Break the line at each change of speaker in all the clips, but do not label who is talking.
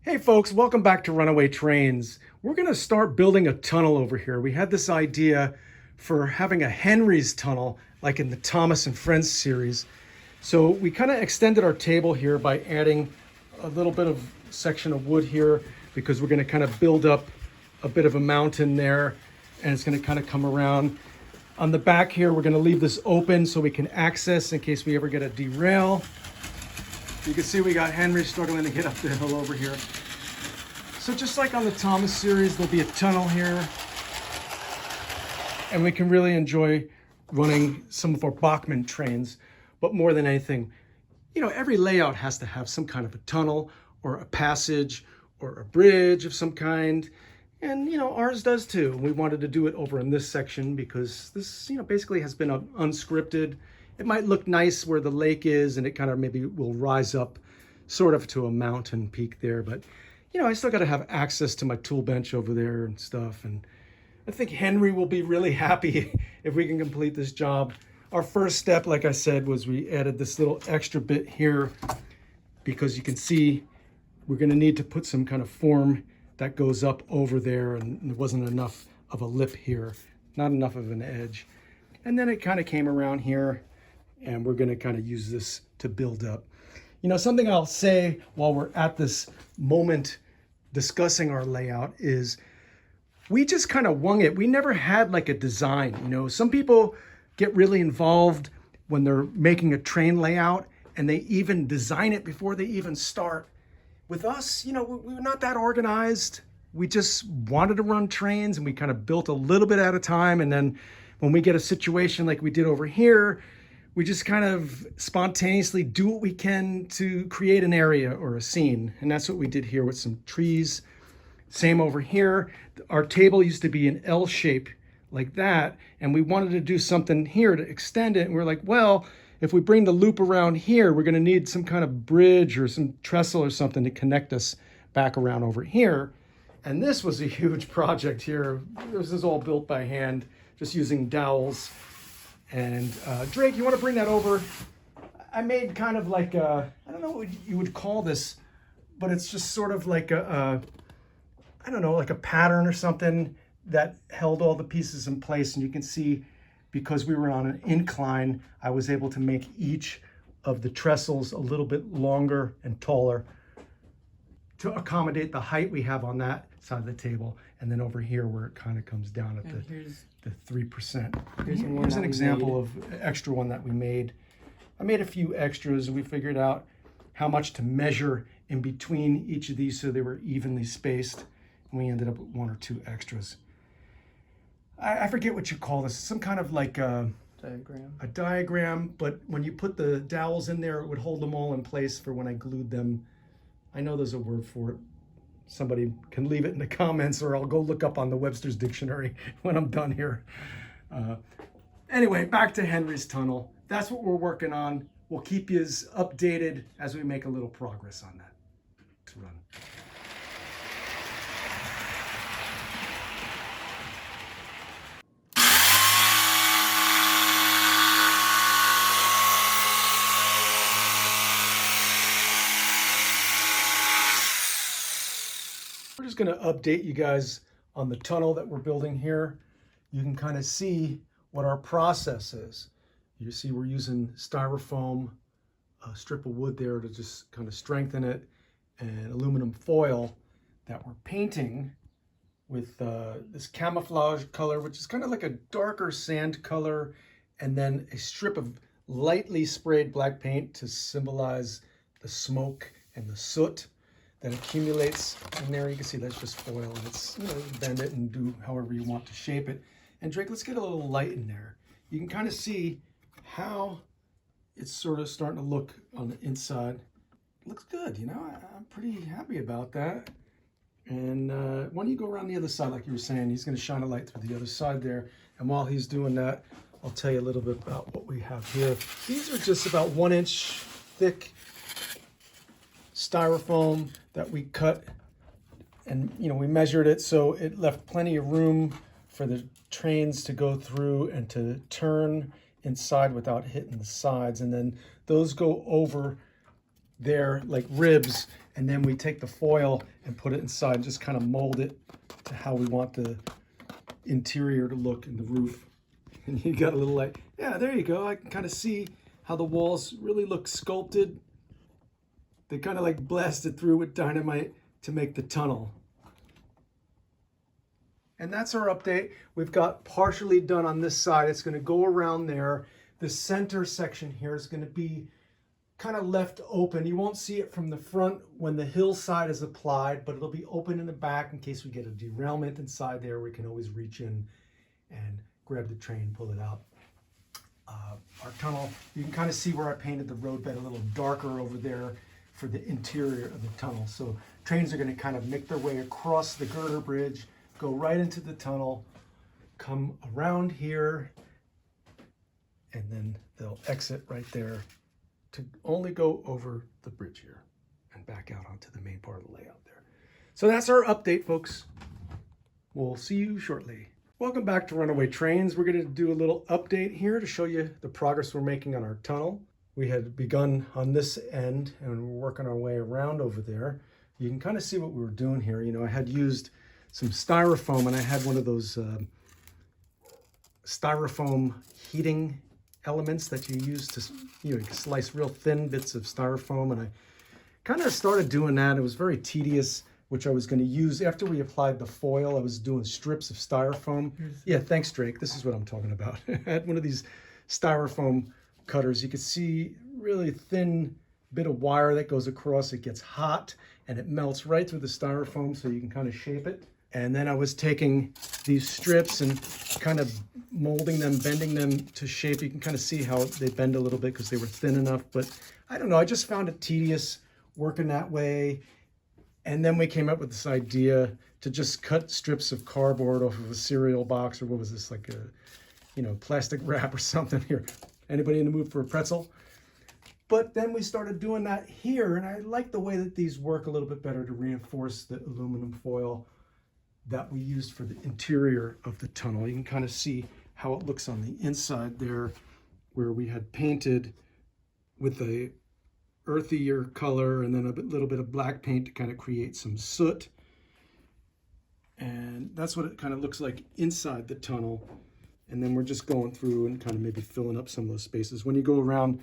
Hey folks, welcome back to Runaway Trains. We're going to start building a tunnel over here. We had this idea for having a Henry's tunnel like in the Thomas and Friends series. So we kind of extended our table here by adding a little bit of section of wood here because we're going to kind of build up a bit of a mountain there, and it's going to kind of come around. On the back here, we're going to leave this open so we can access in case we ever get a derail. You can see we got Henry struggling to get up the hill over here. So just like on the Thomas series, there'll be a tunnel here. And we can really enjoy running some of our Bachmann trains. But more than anything, every layout has to have some kind of a tunnel or a passage or a bridge of some kind. And, ours does too. We wanted to do it over in this section because this, basically has been unscripted. It might look nice where the lake is, and it kind of maybe will rise up sort of to a mountain peak there. But, I still got to have access to my tool bench over there and stuff. And I think Henry will be really happy if we can complete this job. Our first step, like I said, was we added this little extra bit here because you can see we're going to need to put some kind of form that goes up over there, and there wasn't enough of a lip here, not enough of an edge. And then it kind of came around here, and we're going to kind of use this to build up. Something I'll say while we're at this moment discussing our layout is we just kind of wung it. We never had like a design. Some people get really involved when they're making a train layout, and they even design it before they even start. With us, we were not that organized. We just wanted to run trains, and we kind of built a little bit at a time. And then when we get a situation like we did over here, we just kind of spontaneously do what we can to create an area or a scene. And that's what we did here with some trees. Same over here. Our table used to be an L shape like that, and we wanted to do something here to extend it. And we're like, well, if we bring the loop around here, we're going to need some kind of bridge or some trestle or something to connect us back around over here. And this was a huge project here. This is all built by hand, just using dowels. And Drake, you want to bring that over? I made kind of like I don't know what you would call this, but it's just sort of like I don't know, like a pattern or something that held all the pieces in place. And you can see, because we were on an incline, I was able to make each of the trestles a little bit longer and taller to accommodate the height we have on that side of the table. And then over here where it kind of comes down at the 3%. Here's an example of an extra one that we made. I made a few extras. We figured out how much to measure in between each of these so they were evenly spaced. And we ended up with one or two extras. I forget what you call this. Some kind of like
diagram.
A diagram, but when you put the dowels in there, it would hold them all in place for when I glued them. I know there's a word for it. Somebody can leave it in the comments, or I'll go look up on the Webster's Dictionary when I'm done here. Anyway, back to Henry's tunnel. That's what we're working on. We'll keep you updated as we make a little progress on that to run. We're just going to update you guys on the tunnel that we're building here. You can kind of see what our process is. You see we're using styrofoam, a strip of wood there to just kind of strengthen it, and aluminum foil that we're painting with this camouflage color, which is kind of like a darker sand color, and then a strip of lightly sprayed black paint to symbolize the smoke and the soot that accumulates in there. You can see that's just foil, and it's, you bend it and do however you want to shape it. And Drake, let's get a little light in there. You can kind of see how it's sort of starting to look on the inside. It looks good, I'm pretty happy about that. And why don't you go around the other side, like you were saying? He's going to shine a light through the other side there. And while he's doing that, I'll tell you a little bit about what we have here. These are just about 1 inch thick styrofoam that we cut, and we measured it so it left plenty of room for the trains to go through and to turn inside without hitting the sides. And then those go over there like ribs, and then we take the foil and put it inside and just kind of mold it to how we want the interior to look in the roof. And you got a little like, yeah, there you go. I can kind of see how the walls really look sculpted. They kind of like blasted through with dynamite to make the tunnel. And that's our update. We've got partially done on this side. It's going to go around there. The center section here is going to be kind of left open. You won't see it from the front when the hillside is applied, but it'll be open in the back in case we get a derailment inside there. We can always reach in and grab the train, pull it out. Our tunnel, you can kind of see where I painted the roadbed a little darker over there for the interior of the tunnel. So trains are going to kind of make their way across the girder bridge, go right into the tunnel, come around here, and then they'll exit right there to only go over the bridge here and back out onto the main part of the layout there. So that's our update, folks. We'll see you shortly. Welcome back to Runaway Trains. We're going to do a little update here to show you the progress we're making on our tunnel. We had begun on this end and we're working our way around over there. You can kind of see what we were doing here. You know, I had used some styrofoam, and I had one of those styrofoam heating elements that you use to, you know, slice real thin bits of styrofoam, and I kind of started doing that. It was very tedious, which I was going to use after we applied the foil. I was doing strips of styrofoam. Yeah, thanks, Drake. This is what I'm talking about. I had one of these styrofoam cutters. You could see really thin bit of wire that goes across. It gets hot and it melts right through the styrofoam, so you can kind of shape it. And then I was taking these strips and kind of molding them, bending them to shape. You can kind of see how they bend a little bit because they were thin enough. But I don't know, I just found it tedious working that way. And then we came up with this idea to just cut strips of cardboard off of a cereal box, or what was this, like a, you know, plastic wrap or something here. Anybody in the mood for a pretzel? But then we started doing that here, and I like the way that these work a little bit better to reinforce the aluminum foil that we used for the interior of the tunnel. You can kind of see how it looks on the inside there, where we had painted with a earthier color and then a little bit of black paint to kind of create some soot. And that's what it kind of looks like inside the tunnel. And then we're just going through and kind of maybe filling up some of those spaces. When you go around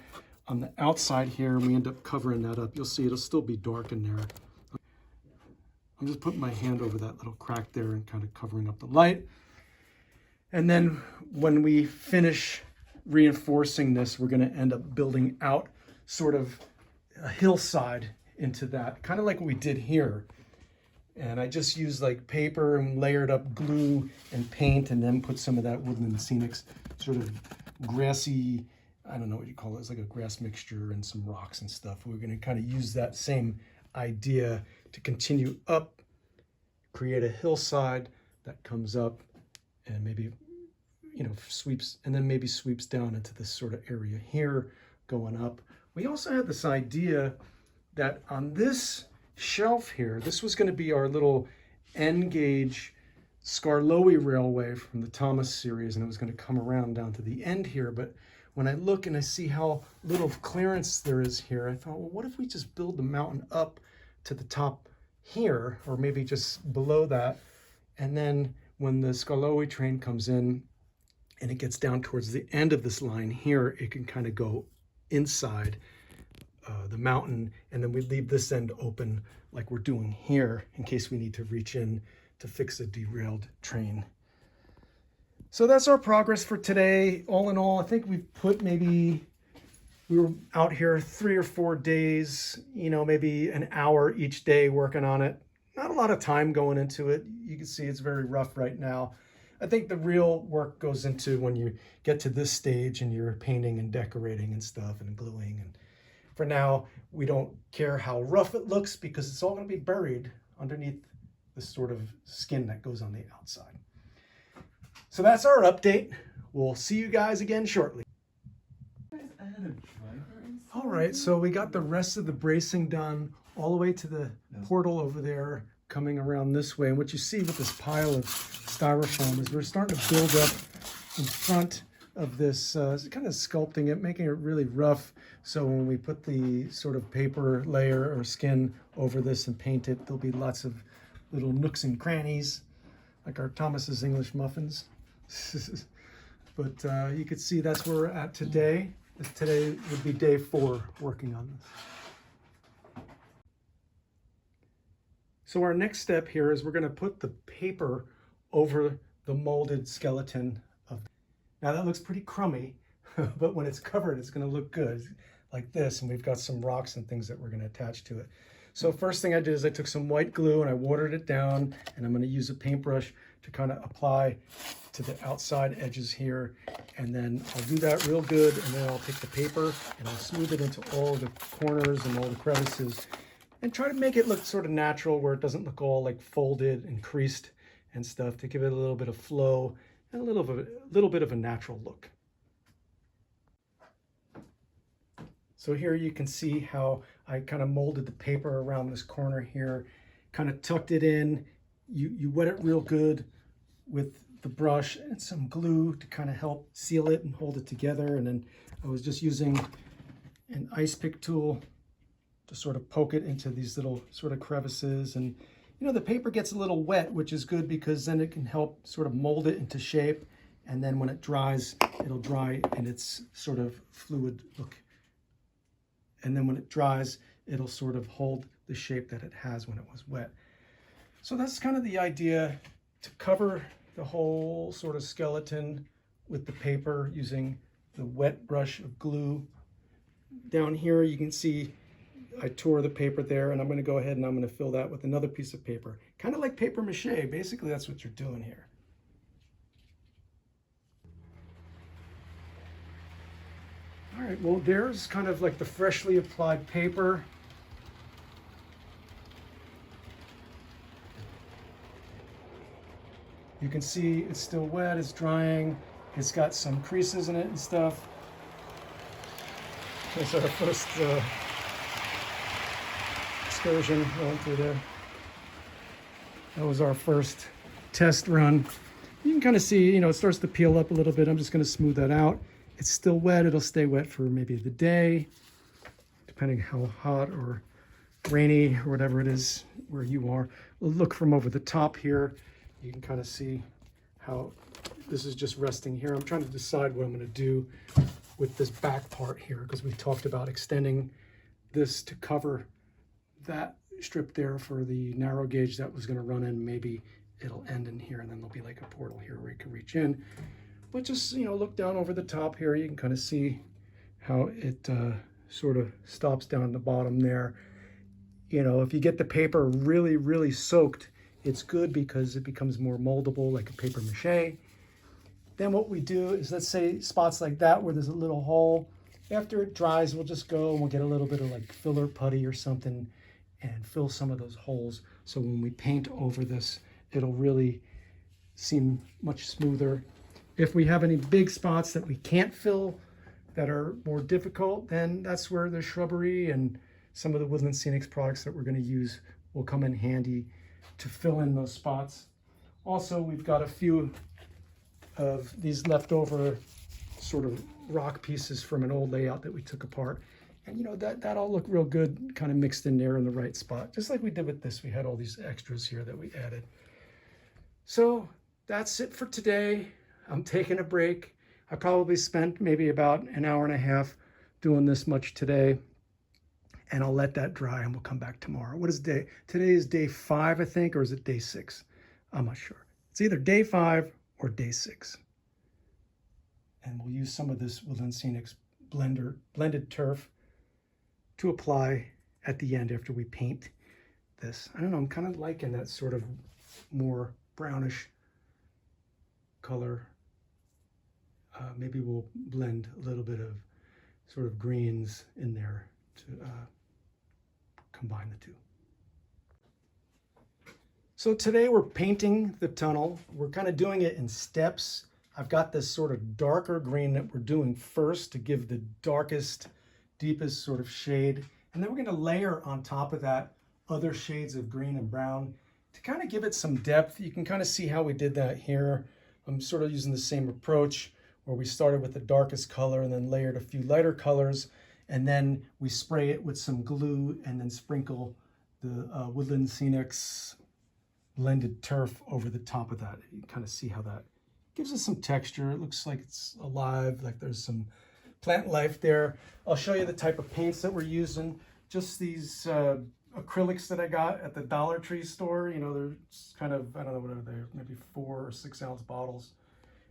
on the outside here and we end up covering that up, you'll see it'll still be dark in there. I'm just putting my hand over that little crack there and kind of covering up the light. And then when we finish reinforcing this, we're going to end up building out sort of a hillside into that, kind of like what we did here. And I just used like paper and layered up glue and paint, and then put some of that Woodland Scenics sort of grassy, I don't know what you call it. It's like a grass mixture and some rocks and stuff. We're going to kind of use that same idea to continue up, create a hillside that comes up and maybe, you know, sweeps, and then maybe sweeps down into this sort of area here going up. We also had this idea that on this shelf here, this was going to be our little N gauge Skarloey Railway from the Thomas series, and it was going to come around down to the end here. But when I look and I see how little clearance there is here, I thought, well, what if we just build the mountain up to the top here, or maybe just below that, and then when the Skarloey train comes in and it gets down towards the end of this line here, it can kind of go inside the mountain, and then we leave this end open like we're doing here in case we need to reach in to fix a derailed train. So that's our progress for today. All in all, I think we've put maybe, we were out here 3 or 4 days, you know, maybe an hour each day working on it. Not a lot of time going into it. You can see it's very rough right now. I think the real work goes into when you get to this stage and you're painting and decorating and stuff and gluing. And for now, we don't care how rough it looks because it's all going to be buried underneath this sort of skin that goes on the outside. So that's our update. We'll see you guys again shortly. All right, so we got the rest of the bracing done all the way to the portal over there, coming around this way. And what you see with this pile of styrofoam is we're starting to build up in front of this, kind of sculpting it, making it really rough. So when we put the sort of paper layer or skin over this and paint it, there'll be lots of little nooks and crannies, like our Thomas's English muffins. But you can see that's where we're at today. Today would be day 4 working on this. So our next step here is we're going to put the paper over the molded skeleton of. Now that looks pretty crummy, but when it's covered, it's going to look good like this. And we've got some rocks and things that we're going to attach to it. So first thing I did is I took some white glue and I watered it down, and I'm going to use a paintbrush to kind of apply to the outside edges here. And then I'll do that real good, and then I'll take the paper and I'll smooth it into all the corners and all the crevices and try to make it look sort of natural, where it doesn't look all like folded and creased and stuff, to give it a little bit of flow and a little bit of a natural look. So here you can see how I kind of molded the paper around this corner here, kind of tucked it in. You wet it real good with the brush and some glue to kind of help seal it and hold it together. And then I was just using an ice pick tool to sort of poke it into these little sort of crevices. And you know, the paper gets a little wet, which is good because then it can help sort of mold it into shape. And then when it dries, it'll dry in its sort of fluid look. And then when it dries, it'll sort of hold the shape that it has when it was wet. So that's kind of the idea, to cover the whole sort of skeleton with the paper using the wet brush of glue. Down here you can see I tore the paper there, and I'm going to go ahead and I'm going to fill that with another piece of paper. Kind of like paper mache. Basically that's what you're doing here. All right, well, there's kind of like the freshly applied paper. You can see it's still wet, it's drying. It's got some creases in it and stuff. That's our first excursion going through there. That was our first test run. You can kind of see, you know, it starts to peel up a little bit. I'm just going to smooth that out. It's still wet. It'll stay wet for maybe the day, depending how hot or rainy or whatever it is where you are. Look from over the top here. You can kind of see how this is just resting here. I'm trying to decide what I'm going to do with this back part here, because we talked about extending this to cover that strip there for the narrow gauge that was going to run in. Maybe it'll end in here, and then there'll be like a portal here where you can reach in. But just, you know, look down over the top here. You can kind of see how it sort of stops down the bottom there. You know, if you get the paper really, really soaked, it's good because it becomes more moldable, like a paper mache. Then what we do is, let's say spots like that where there's a little hole, after it dries, we'll just go and we'll get a little bit of like filler putty or something and fill some of those holes. So when we paint over this, it'll really seem much smoother. If we have any big spots that we can't fill that are more difficult, then that's where the shrubbery and some of the Woodland Scenics products that we're going to use will come in handy to fill in those spots. Also, we've got a few of these leftover sort of rock pieces from an old layout that we took apart. And you know, that all look real good, kind of mixed in there in the right spot. Just like we did with this, we had all these extras here that we added. So that's it for today. I'm taking a break. I probably spent maybe about an hour and a half doing this much today, and I'll let that dry and we'll come back tomorrow. What is day? Today is day 5, I think, or is it day 6? I'm not sure. It's either day 5 or day 6. And we'll use some of this Woodland Scenics blended turf to apply at the end after we paint this. I don't know, I'm kind of liking that sort of more brownish color. Maybe we'll blend a little bit of sort of greens in there to combine the two. So today we're painting the tunnel. We're kind of doing it in steps. I've got this sort of darker green that we're doing first to give the darkest, deepest sort of shade. And then we're going to layer on top of that other shades of green and brown to kind of give it some depth. You can kind of see how we did that here. I'm sort of using the same approach where we started with the darkest color and then layered a few lighter colors, and then we spray it with some glue and then sprinkle the Woodland Scenics blended turf over the top of that. You kind of see how that gives us some texture. It looks like it's alive, like there's some plant life there. I'll show you the type of paints that we're using. Just these acrylics that I got at the Dollar Tree store. You know, they're kind of, I don't know, whatever they're, maybe 4 or 6 ounce bottles.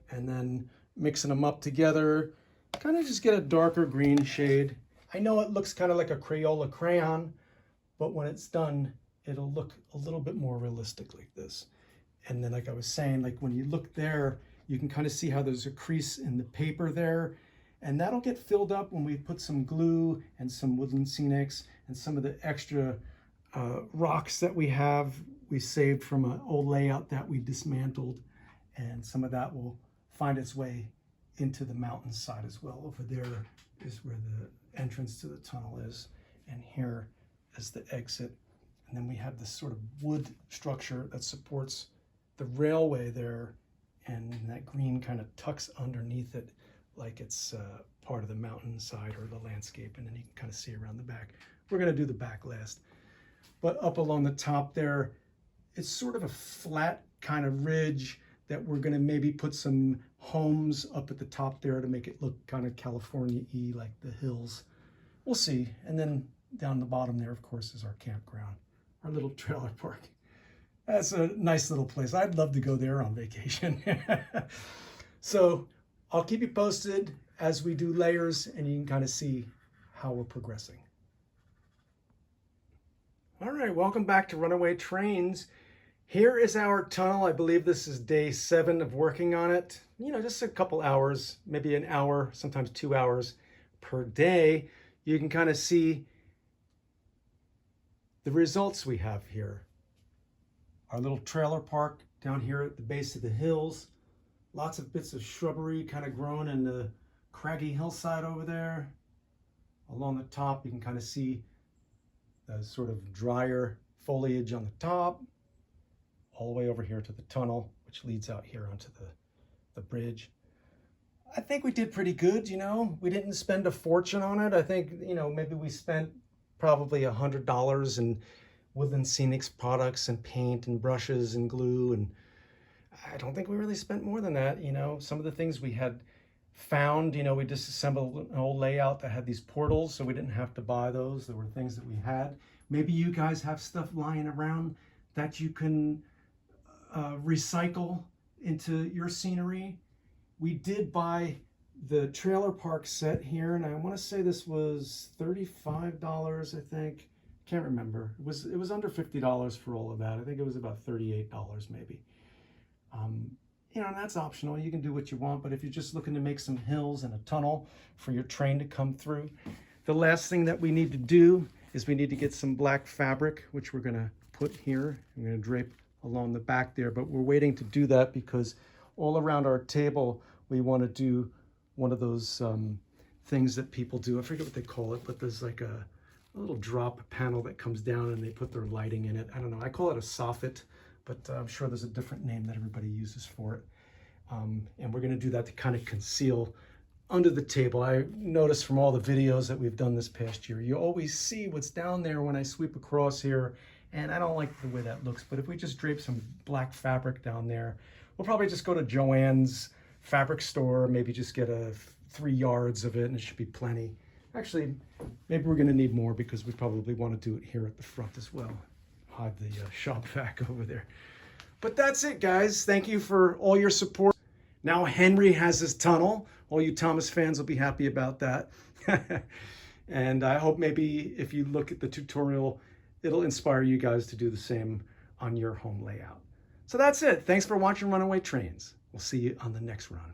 And then mixing them up together, kind of just get a darker green shade. I know it looks kind of like a Crayola crayon, but when it's done, it'll look a little bit more realistic like this. And then like I was saying, like when you look there, you can kind of see how there's a crease in the paper there. And that'll get filled up when we put some glue and some Woodland Scenics and some of the extra rocks that we have. We saved from an old layout that we dismantled. And some of that will find its way into the mountainside as well. Over there is where the entrance to the tunnel is. And here is the exit. And then we have this sort of wood structure that supports the railway there. And that green kind of tucks underneath it like it's part of the mountainside or the landscape, and then you can kind of see around the back. We're going to do the back last. But up along the top there, it's sort of a flat kind of ridge that we're going to maybe put some homes up at the top there to make it look kind of California-y, like the hills. We'll see. And then down the bottom there, of course, is our campground, our little trailer park. That's a nice little place. I'd love to go there on vacation. So I'll keep you posted as we do layers, and you can kind of see how we're progressing. All right, welcome back to Runaway Trains. Here is our tunnel. I believe this is day 7 of working on it. You know, just a couple hours, maybe an hour, sometimes 2 hours per day. You can kind of see the results we have here. Our little trailer park down here at the base of the hills. Lots of bits of shrubbery kind of grown in the craggy hillside over there. Along the top, you can kind of see the sort of drier foliage on the top, all the way over here to the tunnel, which leads out here onto the bridge. I think we did pretty good, you know. We didn't spend a fortune on it. I think, you know, maybe we spent probably $100 in Woodland Scenics products and paint and brushes and glue, and I don't think we really spent more than that. You know, some of the things we had found, you know, we disassembled an old layout that had these portals, so we didn't have to buy those. There were things that we had. Maybe you guys have stuff lying around that you can recycle into your scenery. We did buy the trailer park set here, and I want to say this was $35, I think. Can't remember. It was under $50 for all of that. I think it was about $38 maybe. You know, and that's optional. You can do what you want, but if you're just looking to make some hills and a tunnel for your train to come through, the last thing that we need to do is we need to get some black fabric, which we're going to put here. I'm going to drape along the back there, but we're waiting to do that because all around our table, we want to do one of those things that people do. I forget what they call it, but there's like a little drop panel that comes down and they put their lighting in it. I don't know. I call it a soffit, but I'm sure there's a different name that everybody uses for it. And we're going to do that to kind of conceal under the table. I noticed from all the videos that we've done this past year, you always see what's down there when I sweep across here, and I don't like the way that looks. But if we just drape some black fabric down there, we'll probably just go to Joann's fabric store, maybe just get 3 yards of it, and it should be plenty. Actually, maybe we're going to need more because we probably want to do it here at the front as well. Hide the shop vac over there. But that's it, guys. Thank you for all your support. Now Henry has his tunnel. All you Thomas fans will be happy about that. And I hope maybe if you look at the tutorial, it'll inspire you guys to do the same on your home layout. So that's it. Thanks for watching Runaway Trains. We'll see you on the next run.